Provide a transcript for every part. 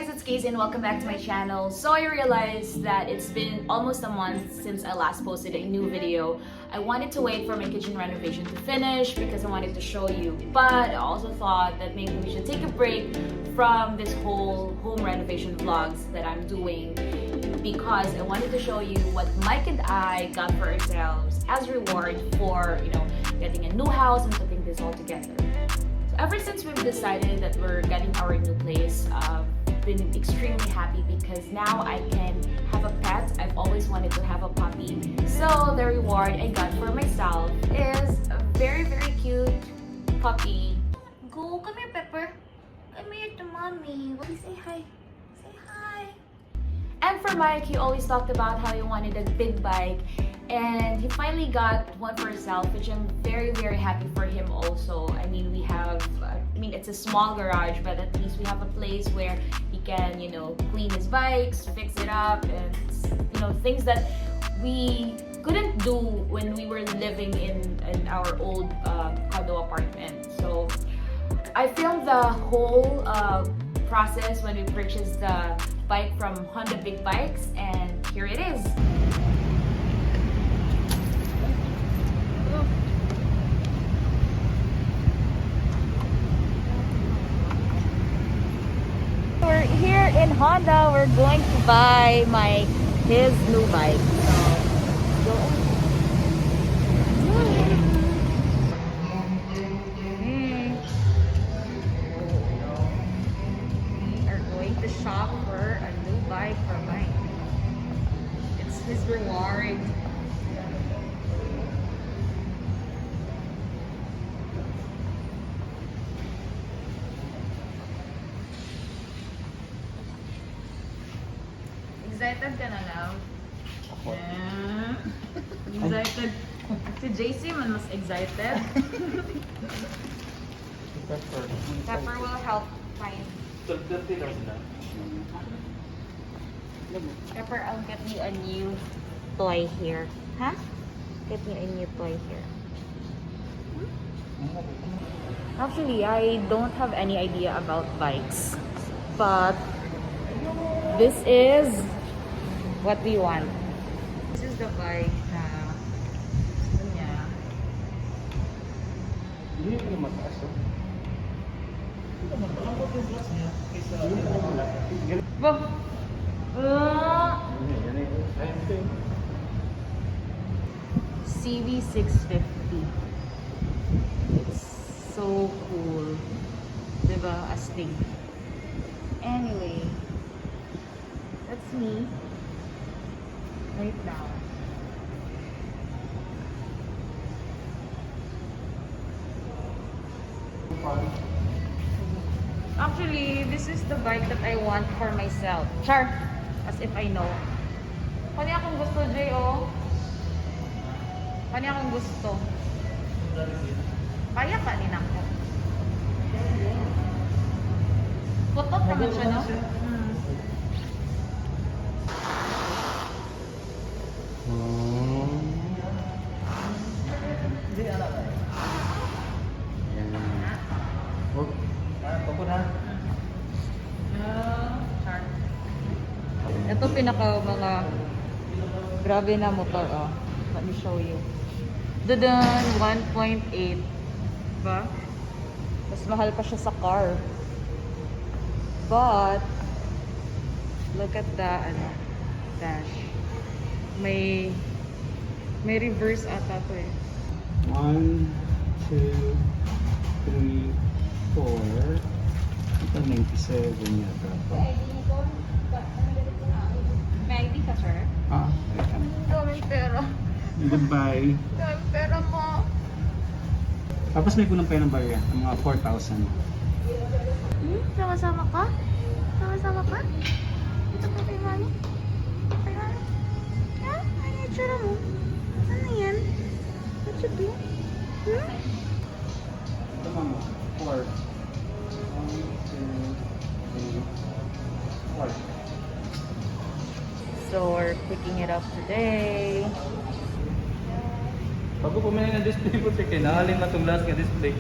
guys, it's Kayzie and welcome back to my channel. So I realized that it's been almost a month since I last posted a new video. I wanted to wait for my kitchen renovation to finish because I wanted to show you, but I also thought that maybe we should take a break from this whole home renovation vlogs that I'm doing because I wanted to show you what Mike and I got for ourselves as reward for, getting a new house and putting this all together. Ever since we've decided that we're getting our new place, I've been extremely happy because now I can have a pet. I've always wanted to have a puppy. So the reward I got for myself is a very, very cute puppy. Go, come here, Pepper. Come here to mommy. Say hi. Say hi. And for Mike, he always talked about how he wanted a big bike. And he finally got one for himself, which I'm very, very happy for him also. I mean, it's a small garage, but at least we have a place where he can, clean his bikes, fix it up, and, things that we couldn't do when we were living in our old condo apartment. So I filmed the whole process when we purchased the bike from Honda Big Bikes, and here it is. We're here in Honda. We're going to buy his new bike. So, we are going to shop for a new bike for Mike. It's his reward. Excited ka na lang? Yeah. Excited. Si JC man mas excited. Pepper will help find. Pepper, I'll get you a new toy here. Huh? Get me a new toy here. Actually, I don't have any idea about bikes, but this is what we want. This is the bike na gusto niya. Hindi ko mataas. CB650. It's so cool. Diba? Astig. Anyway, that's me right now. Actually, this is the bike that I want for myself. Char! As if I know. Kanya akong gusto, Jay, oh. Kanya akong gusto. Kaya ka din ako. Putot naman siya, no? Ito mga grabe na motor, oh. Let me show you. Dadan, 1.8. Ba? Mas mahal pa siya sa car. But look at the dash. May reverse ata to eh. 1, 2, 3, 4. Ito 97 yata. May ID ka, sir? Ayan. Daming pera. Goodbye. Daming pera mo. Tapos may kulang pa yun ng barya, ng mga 4,000. Sama-sama ka? Sama-sama ka? Ito ka kay mami? Kay mami? Ha? Ano yung itsura mo? Ano yan? What you do? Ito mama, 4. 1, 2, 3, 4. So we're picking it up today. Bago pumili ng display po, sige, nahalin na itong last nga display.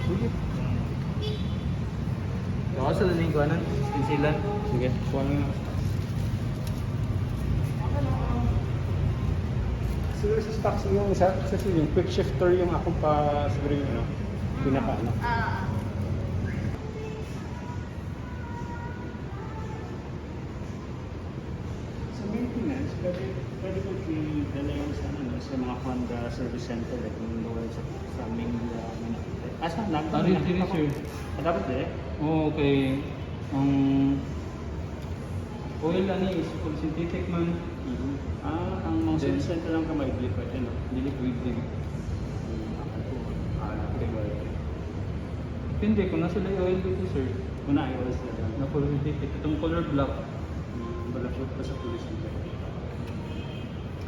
Sige. Saka Asa na yung kuhanan? Sila. Sige, kuha na. Siguro sa stocks yung isa yung quick shifter yung akong pa siguro yung ano, pinaka ano. Sa maintenance, pwede ko i-dala yung sa, ano, sa mga Honda service center like yung lower sa main asa na? Dili sir. Dapat eh? Oo, okay. Ang oil ani is full synthetic man. Ang mga service center lang ka maigli pa no? Dili ko din. Napakatuwa. Hindi ko na sila oil dito sir. Una ay oras na lang. Na full synthetic. Itong color black. Balakot pa sa police center.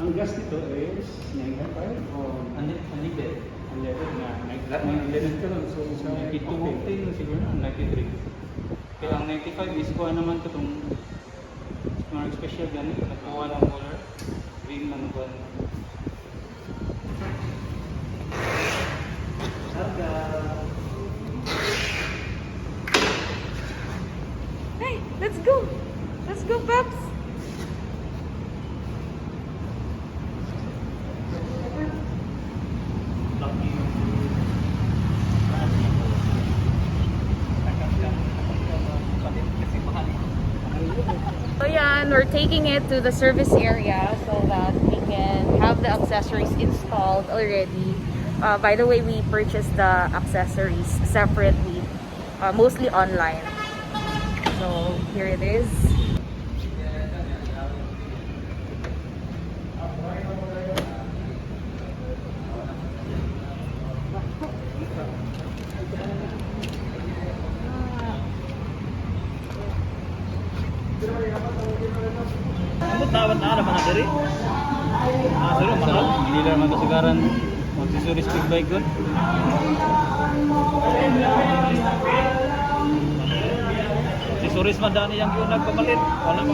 Ang gas nito is 95 o Unleaded. unleaded na unleaded ka lang. So, 92 octane siguro na 93. Kaya ang 95 is kuha naman ito itong mga special ganito. Nagkuha ng color. Green man kuha naman. Hey, let's go! Let's go, Peps! So yan, we're taking it to the service area so that we can have the accessories installed already. By the way, we purchased the accessories separately, mostly online. So here it is. Ang tawad na naman na diri. Siro mahal. Hindi lang magkasagaran. Magsusuri speed bike good. Si Suris madani yang yun nagpamalit. Wala ko.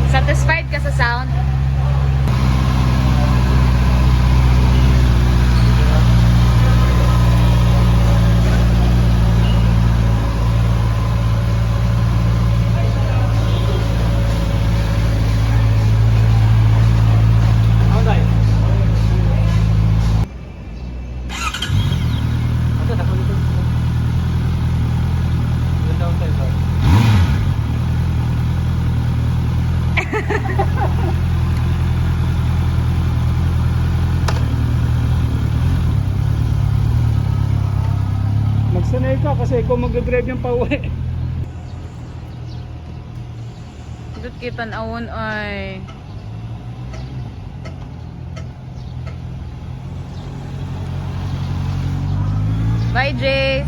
Satisfied ka sa sound? Magsanay ka kasi ikaw mag-drive yung pauwi. Dut kita naon ay. Bye, Jace.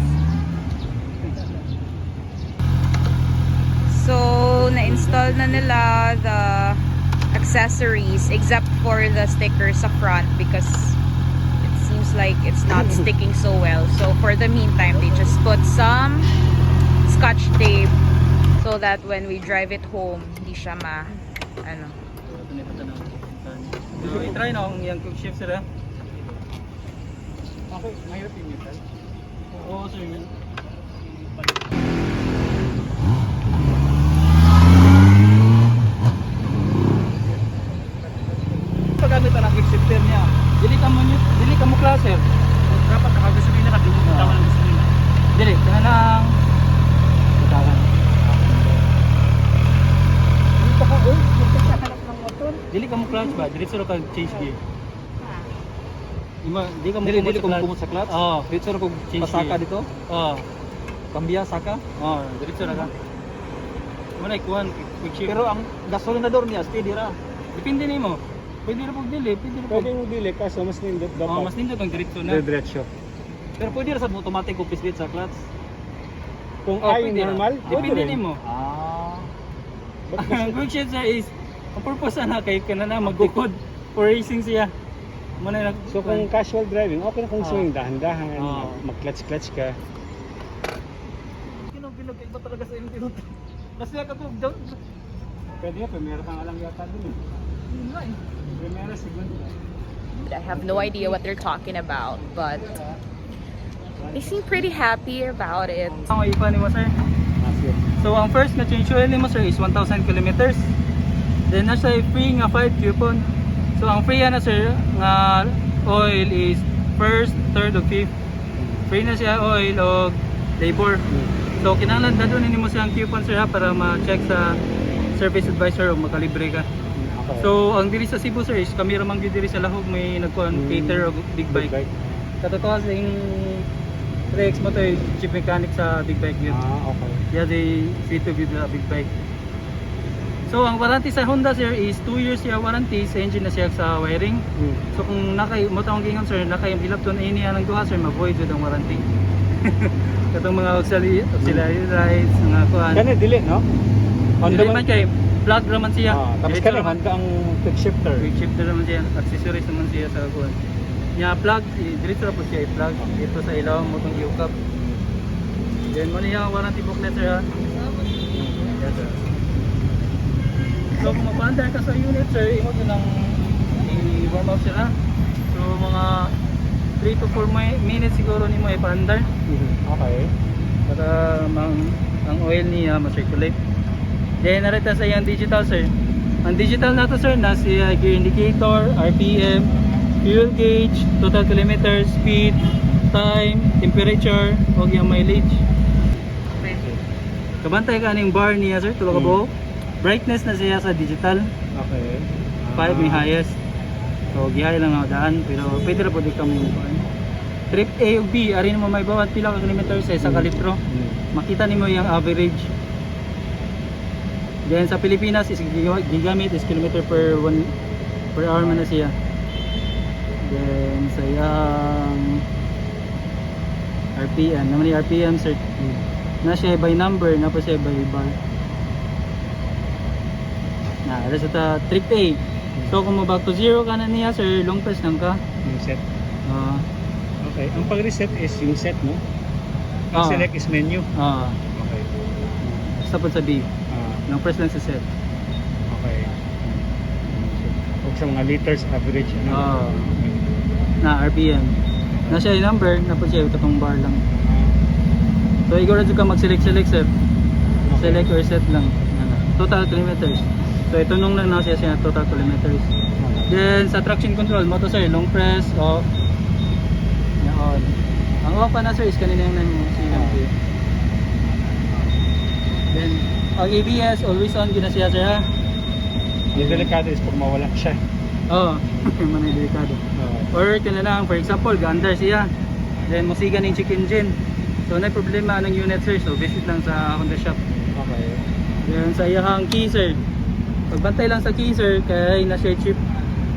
So, na-install na nila the accessories except for the sticker sa front because it seems like it's not sticking so well. So, for the meantime, they just put some scotch tape so that when we drive it home, hindi siya ano. So, i-try na ang yung quick shift sila. Okay, mahirap yung metal. Oo sir. Paggamit na ng quick shifter niya. Dili ka mo cluster. Dapat nakagasolina ka, dito tama ng gasolina. Dili, kana nang butawan. Dito ka, magkakahanap ng motor. Dili ka mo clutch ba? Diretso ra ka change gear. Di ka mo kumot sa clutch? Oo, diretso ra ko change gear. Pasaka dito? Oo. Kambya, saka. Oo, diretso ra ka. Muna ikuan quick shift. Pero ang gasolinador niya, steady ra. Depende nimo. Pwede ra pag dili, pwede ra pag. Pwede yung bili kaso mas nindot dapat. Mas nindot ang diretso na. Diretso. Pero pwede ra sa automatic o pislit sa clutch. Kung Oh, ay pwede ra. normal, Depende rin. nimo. Ba't Ang quick shift sir is, ang purpose na kay kana na maglikod for racing siya. Muna na. So kung casual driving, okay na kung swing, dahan-dahan, Oo. mag-clutch-clutch ka. Kinog kay ba talaga sa imong tinut. Kasi ka to down. Pwede nga, primera kang alang yata dun eh. Yun nga eh. Primera, segunda. I have no idea what they're talking about, but they seem pretty happy about it. Ang ipa ni mo sir. Asir. So ang first na change oil nimo sir is 1,000 kilometers. Then nasa free nga 5 coupon. So ang free na sir nga oil is first, third ug fifth. Free na siya oil o labor. So kinahanglan dadon nimo siyang coupon sir ha, para ma-check sa service advisor o makalibre ka. Okay. So ang diri sa Cebu sir is kami ra man gyud diri sa Lahog may nagkuan cater og big bike. Katotoo sa yung Rex mo to chief mechanic sa big bike yun. Okay. Yeah, they fit to give the big bike. So ang warranty sa Honda sir is 2 years siya warranty sa engine na siya sa wiring. So kung nakay mo taong gingon sir, nakay hilap ton ini ang duha sir, ma-void jud ang warranty. Katong mga auxiliary lights, mga kuan. Kani dili, no? Honda man kay plug raman siya. Tapos Diretso kani raman. Honda ang quick shifter. Quick shifter naman siya, accessories naman siya sa kuan. Nya plug, diretso ra po siya i-plug dito sa ilaw mo tong giukap. Then mo niya warranty booklet sir ha. Yes, sir. So kung magpaandar ka sa unit sir, imo lang i-warm up siya ha. So mga 3 to 4 minutes siguro nimo ipaandar Okay. para ang oil niya ma-circulate. Then narita sa iyang digital sir. Ang digital na to sir na si gear indicator, RPM, fuel gauge, total kilometers, speed, time, temperature, o yung mileage. Kabantay ka ning bar niya sir, tulo ka buo. Brightness na siya sa digital, Okay. 5 may highest. So gihay lang ang daan, pero pwede ra pud kami mo. Trip A ug B, ari mo may bawat pila ka kilometers sa isa ka litro. Makita nimo yung average. Then sa Pilipinas is gigamit is kilometer per hour man na siya. Then sa yang RPM, naman yung RPM sir. Na siya by number, na pa siya by bar. Na, alas ito trip A. So kung mo back to zero ka na niya sir, long press lang ka. Yung set. Ah, Okay. Ang pag-reset is yung set mo. Ang select is menu. Okay. Basta po sa B. Ah, Long press lang sa set. okay. Huwag sa mga liters average. Ano? Na RPM. Na siya yung number, na po siya itong bar lang. So igor ka mag-select sir. Select or set lang. Ano, total kilometers. So ito nung lang na siya total kilometers. Then sa traction control mo to sir, long press off. On. Ang off pa na sir is kanina yung silang gear. Then ang ABS always on gina siya sir ha. Yung delikado is pag mawala siya. Oo, manay delikado. Or kung na lang, for example, gaandar siya. Then musiga ng check engine. So na problema ng unit sir, so visit lang sa Honda shop. Okay. Then sa iyang key sir. Pagbantay lang sa key sir, kaya na share chip.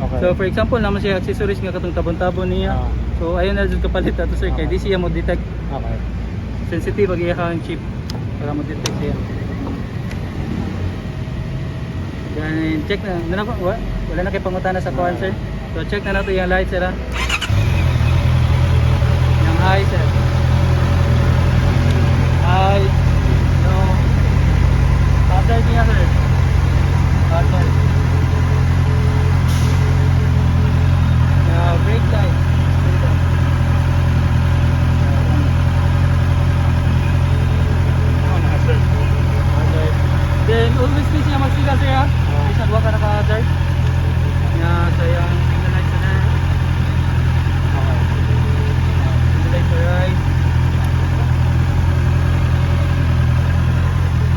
Okay. So for example, naman siya accessories nga katong tabon-tabon niya. So ayun na dito kapalit ato sir, kaya di siya mo detect. Okay. Sensitive ang iyang chip para mo detect siya. Then check na wala na kay pangutana sa kuan sir. So check na nato yung light sir ha. Yung high sir. High. No. Hazard niya sir. Hazard. Brake light. Hazard. Then always please siya magsigal sir ha. Isang ka naka-hazard. Nga sayang signal light sir. Okay. Signal light sir right.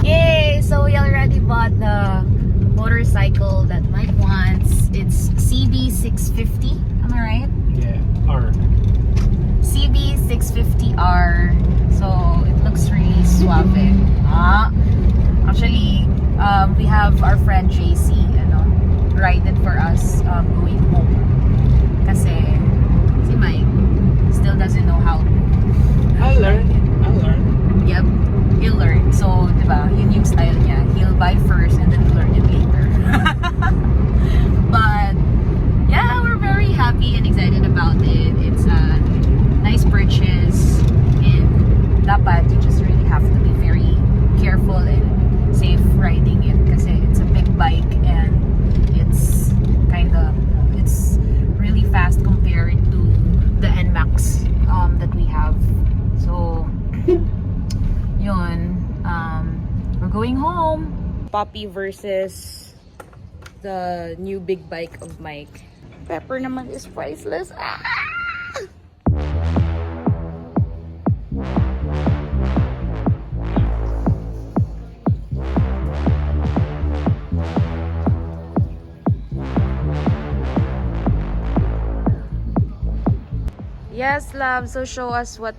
Yay! So we already bought the motorcycle that Mike wants. It's CB650. Am I right? Yeah. R. CB650R. So it looks really suave. Actually, we have our friend JC, ride it for us going home. Kasi si Mike still doesn't know how to. I'll learn. Yep. he'll learn. So, diba, yun yung style niya. He'll buy first and then learn it later. But, yeah, we're very happy and excited about it. It's a nice purchase. And dapat, you just really have to be very careful and safe riding it. Kasi it's a big bike and it's it's really fast compared to the NMAX that we have. So, yun. We're going home. Poppy versus the new big bike of Mike. Pepper naman is priceless. Ah! Yes, love. So show us what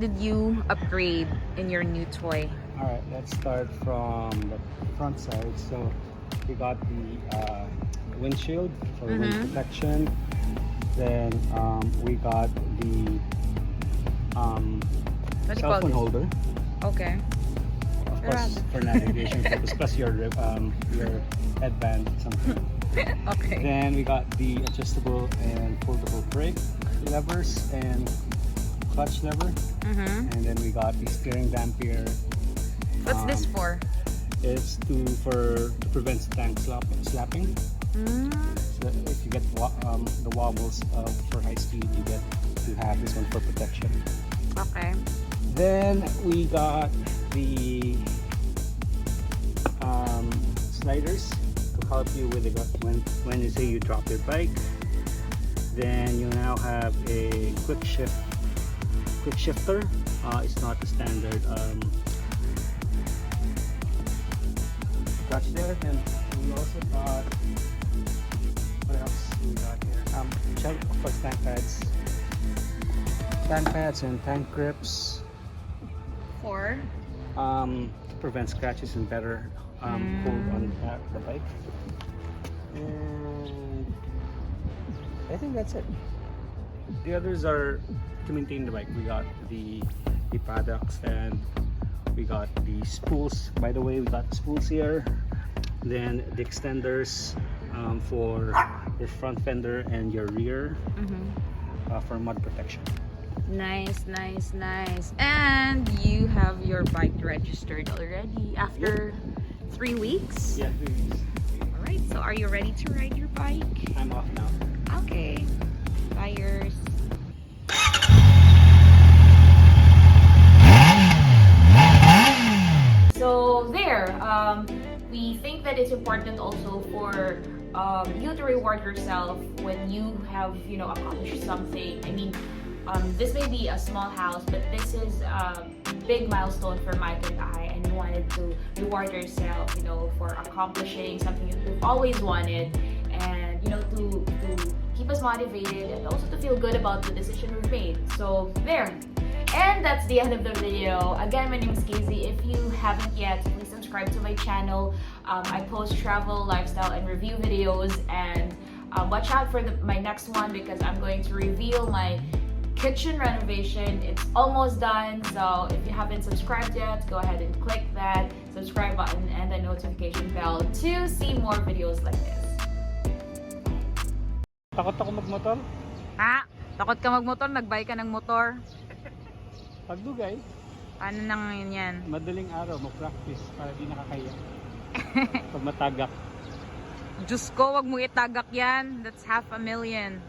did you upgrade in your new toy? Alright, let's start from the front side. So we got the windshield for wind protection. Then we got the cell phone holder. Okay. Of course, for navigation purpose, plus your headband, something. Okay. Then we got the adjustable and foldable brake levers and clutch lever. And then we got the steering damper. What's this for? It's to prevent tank slapping. So if you get the wobbles for high speed, you get to have this one for protection. Okay. Then we got the sliders to help you with when you say you drop your bike. Then you now have a quick shifter. It's not the standard clutch there. And we also got, what else we got here? Of course, tank pads and tank grips. For? To prevent scratches and better hold on the bike. And I think that's it. The others are to maintain the bike. We got the paddocks and we got the spools. By the way, we got the spools here. Then the extenders for your front fender and your rear for mud protection. Nice. And you have your bike registered already after 3 weeks? Yeah, 3 weeks. Alright, so are you ready to ride your bike? I'm off now. Okay. Tires. So there, we think that it's important also for you to reward yourself when you have, accomplished something. I mean, this may be a small house, but this is a big milestone for Mike and I, and you wanted to reward yourself, for accomplishing something you've always wanted, and to keep us motivated and also to feel good about the decision we've made. So there. And that's the end of the video. Again, my name is Kayzie. If you haven't yet, please subscribe to my channel. I post travel, lifestyle, and review videos, and watch out for my next one because I'm going to reveal my kitchen renovation. It's almost done, so if you haven't subscribed yet, go ahead and click that subscribe button and the notification bell to see more videos like this. Takot ako magmotor? Ha? Takot ka magmotor? Nagbay ka ng motor? Pagdugay, Ano nang yan? madaling araw, mag-practice para di nakakaya. Pag matagak. Diyos ko, wag mo itagak yan. That's 500,000.